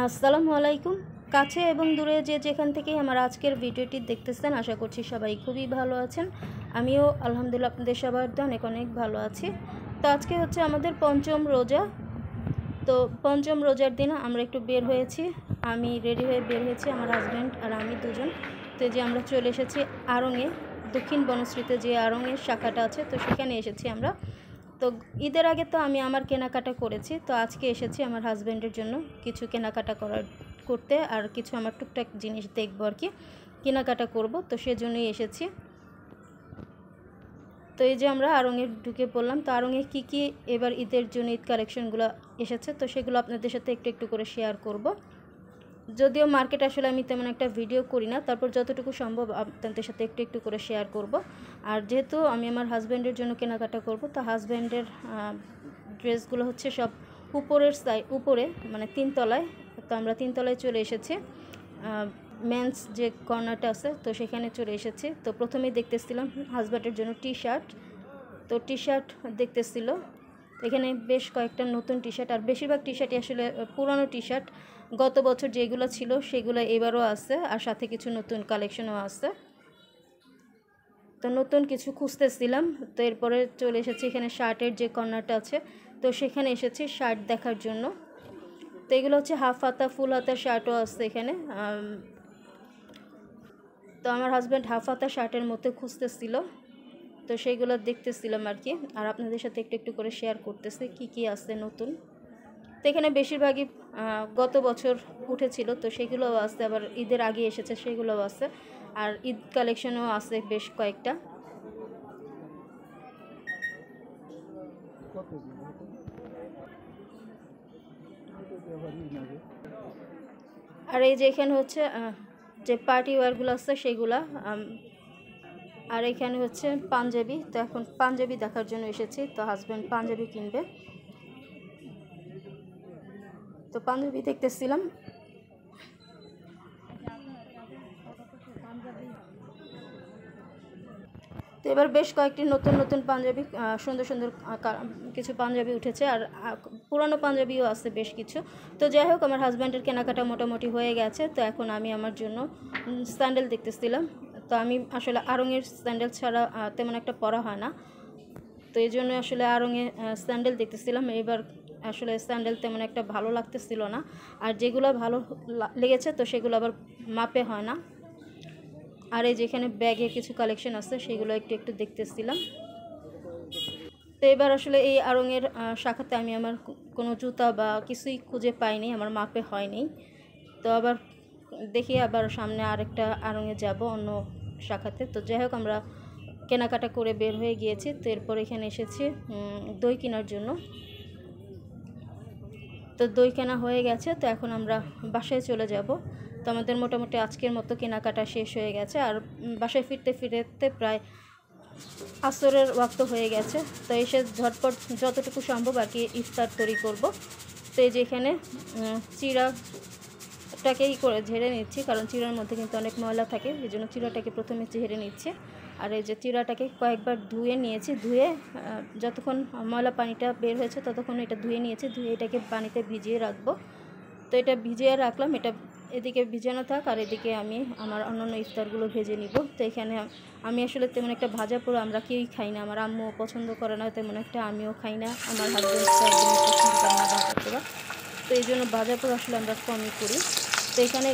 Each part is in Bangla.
আসসালামু আলাইকুম। কাছে এবং দূরে যে যেখান থেকেই আমার আজকের ভিডিওটি দেখতেছেন, আশা করছি সবাই খুবই ভালো আছেন। আমিও আলহামদুলিল্লাহ আপনাদের সবার অনেক অনেক ভালো আছি। তো আজকে হচ্ছে আমাদের পঞ্চম রোজা। তো পঞ্চম রোজার দিন আমরা একটু বের হয়েছি। আমি রেডি হয়ে বের হয়েছি, আমার হাজব্যান্ড আর আমি দুজন। তো যে আমরা চলে এসেছি আড়ংয়ে, দক্ষিণ বনশ্রীতে যে আড়ংয়ের শাখাটা আছে, তো সেখানে এসেছি আমরা। তো ঈদের আগে তো আমি আমার কেনাকাটা করেছি, তো আজকে এসেছি আমার হাজব্যান্ডের জন্য কিছু কেনাকাটা করতে, আর কিছু আমার টুকটাক জিনিস দেখবো আর কি, কেনাকাটা করব, তো সেজন্যই এসেছি। তো এই যে আমরা আড়ংয়ে ঢুকে পড়লাম। তো আড়ংয়ে কী কী এবার ঈদের জন্য ঈদ কালেকশনগুলো এসেছে, তো সেগুলো আপনাদের সাথে একটু একটু করে শেয়ার করব। যদিও মার্কেট আসলে আমি তেমন একটা ভিডিও করি না, তারপর যতটুকু সম্ভব আপনাদের সাথে একটু একটু করে শেয়ার করব। আর যেহেতু আমি আমার হাজব্যান্ডের জন্য কেনাকাটা করব, তো হাজব্যান্ডের ড্রেসগুলো হচ্ছে সব উপরে মানে 3 তলায়। তো আমরা 3 তলায় চলে এসেছি, মেন্স যে কর্নারটা আছে তো সেখানে চলে এসেছি। তো প্রথমেই দেখতেছিলাম হাজব্যান্ডের জন্য টি শার্ট, তো টি শার্ট দেখতেছিল। এখানে বেশ কয়েকটা নতুন টি শার্ট, আর বেশিরভাগ টি শার্টই আসলে পুরনো টি শার্ট, গত বছর যেগুলো ছিল সেগুলো এবারও আছে, আর সাথে কিছু নতুন কালেকশনও আছে। তো নতুন কিছু খুঁজতেছিলাম, তো এরপরে চলে এসেছি এখানে শার্টের যে কর্নারটা আছে, তো সেখানে এসেছি শার্ট দেখার জন্য। তো এগুলো হচ্ছে হাফ হাতা, ফুল হাতা শার্টও আছে এখানে। তো আমার হাজব্যান্ড হাফ হাতা শার্টের মধ্যে খুঁজতেছিল, তো সেইগুলো দেখতেছিলাম আর কি, আর আপনাদের সাথে একটু একটু করে শেয়ার করতেছি কি কি আছে নতুন। তো এখানে বেশিরভাগই গত বছর উঠেছিল, তো সেগুলোও আছে, আবার ঈদের আগে এসেছে সেগুলোও আছে, আর ঈদ কালেকশনও আছে বেশ কয়েকটা। আর এই যে এখানে হচ্ছে যে পার্টি ওয়্যারগুলো আছে সেগুলা, আর এখানে হচ্ছে পাঞ্জাবি। তো এখন পাঞ্জাবি দেখার জন্য এসেছি, তো হাজব্যান্ড পাঞ্জাবি কিনবে, তো পাঞ্জাবি দেখতেছিলাম। তো এবার বেশ কয়েকটি নতুন নতুন পাঞ্জাবি, সুন্দর সুন্দর কিছু পাঞ্জাবি উঠেছে, আর পুরানো পাঞ্জাবিও আছে বেশ কিছু। তো যাই হোক, আমার হাজব্যান্ডের কেনাকাটা মোটামুটি হয়ে গেছে। তো এখন আমি আমার জন্য স্যান্ডেল দেখতেছিলাম। তো আমি আসলে আড়ংয়ের স্যান্ডেল ছাড়া তেমন একটা পরা হয় না, তো এই জন্য আসলে আড়ংয়ে স্যান্ডেল দেখতেছিলাম। এবার আসলে স্যান্ডেল তেমন একটা ভালো লাগতেছিল না, আর যেগুলো ভালো লেগেছে তো সেগুলো আবার মাপে হয় না। আর এই যেখানে ব্যাগে কিছু কালেকশন আছে সেগুলো একটু একটু দেখতেছিলাম। তো এবার আসলে এই আড়ংয়ের শাখাতে আমি আমার কোনো জুতা বা কিছুই খুঁজে পাইনি, আমার মাপে হয়নি। তো আবার দেখি আবার সামনে আরেকটা আড়ংয়ে যাব অন্য শাখাতে। তো যাই হোক, আমরা কেনাকাটা করে বের হয়ে গিয়েছি। তো এরপর এখানে এসেছি দই কেনার জন্য। তো দই কেনা হয়ে গেছে, তো এখন আমরা বাসায় চলে যাব। তো আমাদের মোটামুটি আজকের মতো কেনাকাটা শেষ হয়ে গেছে, আর বাসায় ফিরতে ফিরতে প্রায় আসরের ওয়াক্ত হয়ে গেছে। তো এসে ঝটপট যতটুকু সম্ভব আর কি ইফতার তৈরি করব। তো এই যে এখানে চিড়াটাকেই করে ঝেড়ে নিচ্ছি, কারণ চিড়ার মধ্যে কিন্তু অনেক ময়লা থাকে, এই জন্য চিড়াটাকে প্রথমে ঝেড়ে নিচ্ছি। আর এই যে চিড়াটাকে কয়েকবার ধুয়ে নিয়েছি, ধুয়ে যতক্ষণ ময়লা পানিটা বের হয়েছে ততক্ষণ এটা ধুয়ে নিয়েছি, ধুয়ে এটাকে পানিতে ভিজিয়ে রাখবো। তো এটা ভিজিয়ে রাখলাম, এটা এদিকে ভিজানো থাক, আর এদিকে আমি আমার অন্যান্য ইফতারগুলো ভেজে নিব। তো এখানে আমি আসলে তেমন একটা ভাজা পোড়া আমরা কেউই খাই না, আমার আম্মু পছন্দ করে না তেমন একটা, আমিও খাই না, আমার হাজব্যান্ড একদমই পছন্দ করে না ভাজা পোড়া। তো এই জন্য ভাজা পোড়া আসলে আমরা কমই করি। তো এখানে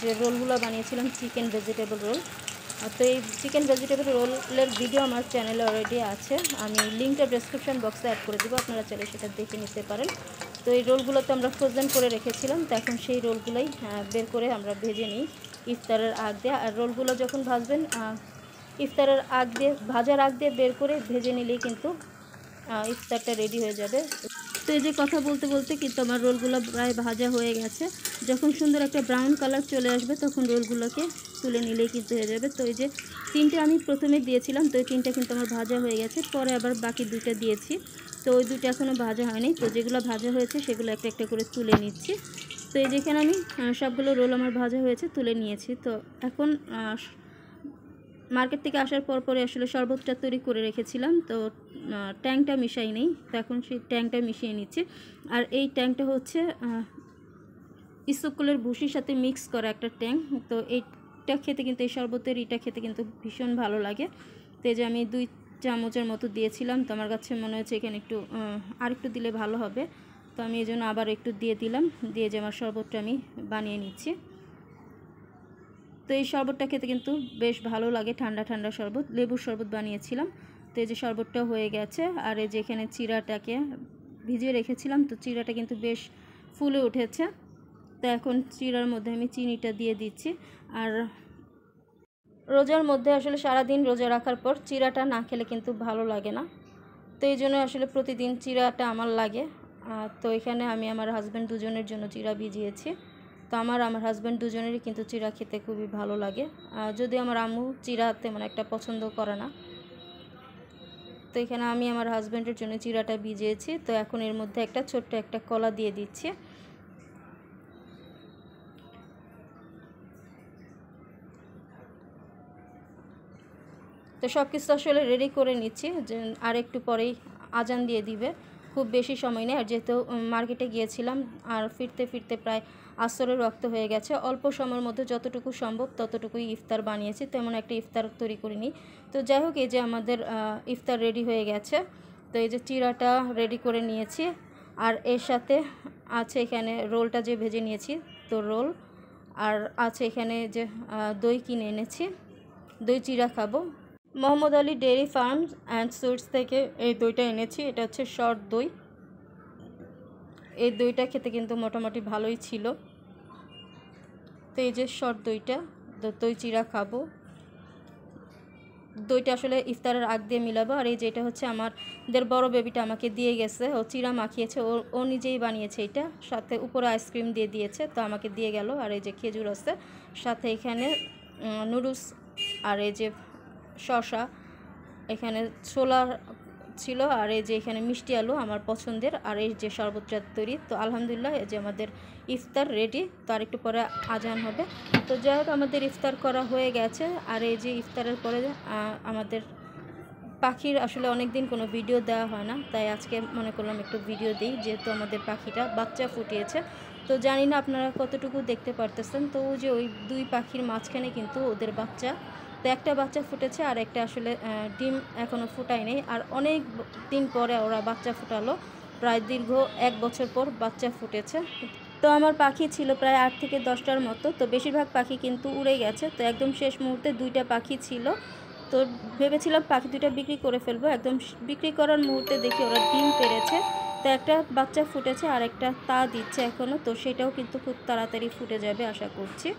যে রোলগুলো বানিয়েছিলাম চিকেন ভেজিটেবল রোল, তো এই চিকেন ভেজিটেবল রোলের ভিডিও আমার চ্যানেলে অলরেডি আছে, আমি লিঙ্কটা ডেসক্রিপশন বক্সে অ্যাড করে দেবো, আপনারা চাইলে সেটা দেখে নিতে পারেন। তো এই রোলগুলো তো আমরা ফ্রোজেন করে রেখেছিলাম, তো এখন সেই রোলগুলোই বের করে আমরা ভেজে নিই ইফতারের আগ দিয়ে। আর রোলগুলো যখন ভাজবেন ইফতারের আগ দিয়ে, ভাজার আগ দিয়ে বের করে ভেজে নিলেই কিন্তু ইফতারটা রেডি হয়ে যাবে। তো এই যে কথা বলতে বলতে কিন্তু আমার রোলগুলো প্রায় ভাজা হয়ে গেছে। যখন সুন্দর একটা ব্রাউন কালার চলে আসবে তখন রোলগুলোকে তুলে নিলেই কিন্তু হয়ে যাবে। তো এই যে 3টে আমি প্রথমে দিয়েছিলাম, তো এই 3টা কিন্তু আমার ভাজা হয়ে গেছে, পরে আবার বাকি 2টা দিয়েছি, তো ওই 2টা এখনও ভাজা হয়নি। তো যেগুলো ভাজা হয়েছে সেগুলো একটা একটা করে তুলে নিচ্ছি। তো এই যেখানে আমি সবগুলো রোল আমার ভাজা হয়েছে তুলে নিয়েছি। তো এখন মার্কেট থেকে আসার পরে আসলে শরবতটা তৈরি করে রেখেছিলাম, তো ট্যাংটা মিশাই নেই, তো এখন সেই ট্যাংটা মিশিয়ে নিচ্ছি। আর এই ট্যাংটা হচ্ছে ইসবগুলের ভুসির সাথে মিক্স করা একটা ট্যাং। তো এইটা খেতে কিন্তু, এই শরবতের এটা খেতে কিন্তু ভীষণ ভালো লাগে। তো এই যে আমি 2 চামচের মতো দিয়েছিলাম। তো আমার কাছে মনে হচ্ছে এখানে একটু আরেকটু দিলে ভালো হবে। তো আমি এই জন্য আবার একটু দিয়ে দিলাম, দিয়ে যে আমার শরবতটা আমি বানিয়ে নিচ্ছি। তো এই শরবতটা খেতে কিন্তু বেশ ভালো লাগে, ঠান্ডা ঠান্ডা শরবত, লেবুর শরবত বানিয়েছিলাম। তো এই যে শরবতটা হয়ে গেছে। আর এই যে এখানে চিড়াটাকে ভিজিয়ে রেখেছিলাম, তো চিড়াটা কিন্তু বেশ ফুলে উঠেছে। তো এখন চিড়ার মধ্যে আমি চিনিটা দিয়ে দিচ্ছি। আর রোজার মধ্যে আসলে সারাদিন রোজা রাখার পর চিড়াটা না খেলে কিন্তু ভালো লাগে না। তো এই জন্য আসলে প্রতিদিন চিড়াটা আমার লাগে। তো এখানে আমি আমার হাজব্যান্ড দুজনের জন্য চিড়া ভিজিয়েছি। তো আমার হাজব্যান্ড দুজনেরই কিন্তু চিড়া খেতে খুবই ভালো লাগে। যদি আমার আম্মু চিড়া তেমন একটা পছন্দ করে না। তো এখানে আমি আমার হাজব্যান্ডের জন্য চিড়াটা ভিজিয়েছি। তো এখন এর মধ্যে একটা ছোট্ট একটা কলা দিয়ে দিচ্ছি। তো সব কিছু আসলে রেডি করে নিচ্ছি, যে আর একটু পরেই আজান দিয়ে দিবে, খুব বেশি সময় নেই। আর যেহেতু মার্কেটে গিয়েছিলাম আর ফিরতে ফিরতে প্রায় আসরের রক্ত হয়ে গেছে, অল্প সময়ের মধ্যে যতটুকু সম্ভব ততটুকুই ইফতার বানিয়েছি, তেমন একটা ইফতার তৈরি করিনি। তো যাই হোক, এই যে আমাদের ইফতার রেডি হয়ে গেছে। তো এই যে চিড়াটা রেডি করে নিয়েছি, আর এর সাথে আছে এখানে রোলটা যে ভেজে নিয়েছি, তো রোল, আর আছে এখানে যে দই কিনে এনেছি, দই চিড়া খাবো। Mohammad Ali dairy farms and sweets থেকে এই দইটা এনেছি। এটা হচ্ছে শর্ট দই। এই দইটা খেতে কিন্তু মোটামুটি ভালোই ছিল। তো এই যে শর্ট দইটা, দই চিড়া খাবো। দইটা আসলে ইফতারের আগ দিয়ে মিলাবো। আর এই যেটা হচ্ছে আমাদের বড় বেবিটা আমাকে দিয়ে গেছে, ও চিড়া মাখিয়েছে, ও নিজেই বানিয়েছে এটা, সাথে উপরে আইসক্রিম দিয়ে দিয়েছে, তো আমাকে দিয়ে গেল। আর এই যে খেজুর আছে, সাথে এখানে নুডলস, আর এই যে শসা, এখানে ছোলা ছিল, আর এই যে এখানে মিষ্টি আলু আমার পছন্দের, আর এই যে শরবতটা তৈরি। তো আলহামদুলিল্লাহ, এই যে আমাদের ইফতার রেডি। তো আর একটু পরে আজান হবে। তো যাই হোক, আমাদের ইফতার করা হয়ে গেছে। আর এই যে ইফতারের পরে আমাদের পাখির আসলে অনেক দিন কোনো ভিডিও দেওয়া হয় না, তাই আজকে মনে করলাম একটু ভিডিও দিই, যেহেতু আমাদের পাখিটা বাচ্চা ফুটিয়েছে। তো জানি না আপনারা কতটুকু দেখতে পারতেছেন। তো ওই যে ওই 2 পাখির মাঝখানে কিন্তু ওদের বাচ্চা, তো একটা বাচ্চা ফুটেছে, আর একটা আসলে ডিম এখনও ফুটায় নেই। আর অনেক দিন পরে ওরা বাচ্চা ফুটালো, প্রায় দীর্ঘ 1 বছর পর বাচ্চা ফুটেছে। তো আমার পাখি ছিল প্রায় 8 থেকে 10টার মতো। তো বেশিরভাগ পাখি কিন্তু উড়ে গেছে। তো একদম শেষ মুহূর্তে 2টা পাখি ছিল। তো ভেবেছিলাম পাখি 2টা বিক্রি করে ফেলবো। একদম বিক্রি করার মুহূর্তে দেখি ওরা ডিম পেড়েছে। তো একটা বাচ্চা ফুটেছে, আর একটা তা দিচ্ছে এখনও। তো সেটাও কিন্তু খুব তাড়াতাড়ি ফুটে যাবে আশা করছি।